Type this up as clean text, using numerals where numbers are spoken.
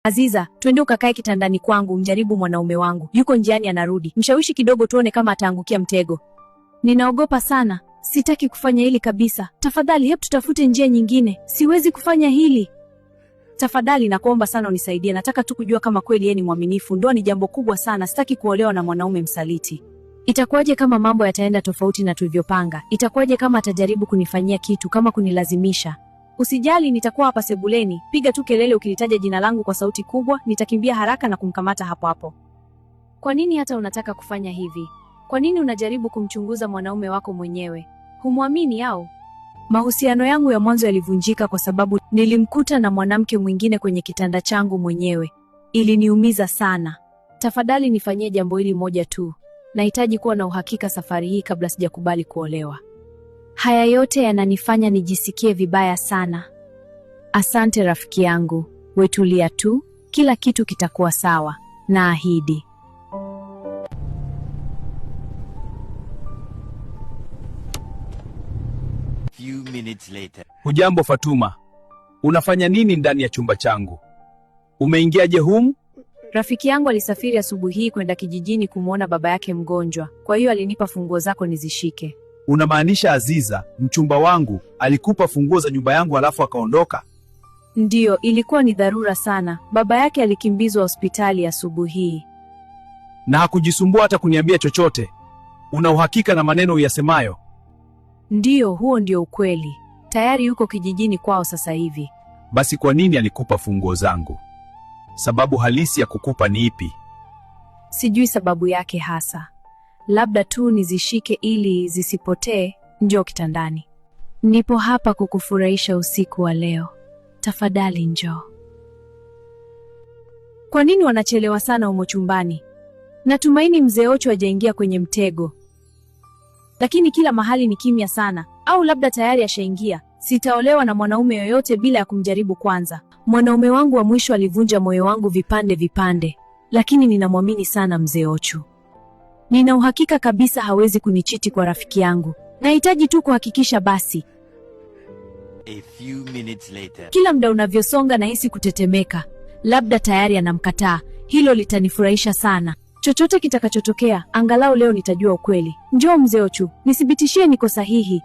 Aziza, twende ukakae kitandani kwangu, mjaribu mwanaume wangu. Yuko njiani anarudi. Mshawishi kidogo tuone kama ataangukia mtego. Ninaogopa sana. Sitaki kufanya hili kabisa. Tafadhali hebu tutafute njia nyingine. Siwezi kufanya hili. Tafadhali nakuomba sana unisaidie. Nataka tu kujua kama kweli yeye ni mwaminifu. Ndoa ni jambo kubwa sana. Sitaki kuolewa na mwanaume msaliti. Itakuwaje kama mambo yataenda tofauti na tulivyopanga? Itakuwaje kama atajaribu kunifanyia kitu, kama kunilazimisha? Usijali, nitakuwa hapa sebuleni. Piga tu kelele ukilitaja jina langu kwa sauti kubwa, nitakimbia haraka na kumkamata hapo hapo. Kwa nini hata unataka kufanya hivi? Kwa nini unajaribu kumchunguza mwanaume wako mwenyewe? Humwamini au? Mahusiano yangu ya mwanzo yalivunjika kwa sababu nilimkuta na mwanamke mwingine kwenye kitanda changu mwenyewe. Iliniumiza sana. Tafadhali nifanyie jambo hili moja tu. Nahitaji kuwa na uhakika safari hii kabla sijakubali kuolewa. Haya yote yananifanya nijisikie vibaya sana. Asante rafiki yangu. Wetulia tu, kila kitu kitakuwa sawa. Naahidi. Hujambo Fatuma. Unafanya nini ndani ya chumba changu? Umeingiaje humu? Rafiki yangu alisafiri asubuhi hii kwenda kijijini kumuona baba yake mgonjwa. Kwa hiyo alinipa funguo zako nizishike. Unamaanisha Aziza, mchumba wangu, alikupa funguo za nyumba yangu alafu akaondoka? Ndiyo, ilikuwa ni dharura sana. Baba yake alikimbizwa hospitali asubuhi hii. Na hakujisumbua hata kuniambia chochote? Una uhakika na maneno uyasemayo? Ndiyo, huo ndio ukweli. Tayari yuko kijijini kwao sasa hivi. Basi kwa nini alikupa funguo zangu? Sababu halisi ya kukupa ni ipi? Sijui sababu yake hasa. Labda tu nizishike ili zisipotee. Njoo kitandani. Nipo hapa kukufurahisha usiku wa leo. Tafadhali njoo. Kwa nini wanachelewa sana humo chumbani? Natumaini mzee Ocho hajaingia kwenye mtego. Lakini kila mahali ni kimya sana. Au labda tayari ashaingia. Sitaolewa na mwanaume yoyote bila ya kumjaribu kwanza. Mwanaume wangu wa mwisho alivunja moyo wangu vipande vipande. Lakini ninamwamini sana mzee Ocho. Nina uhakika kabisa hawezi kunichiti kwa rafiki yangu. Nahitaji tu kuhakikisha basi. A few minutes later. Kila muda unavyosonga nahisi kutetemeka. Labda tayari anamkataa. Hilo litanifurahisha sana. Chochote kitakachotokea, angalau leo nitajua ukweli. Njoo mzee Ocho, nithibitishie niko sahihi.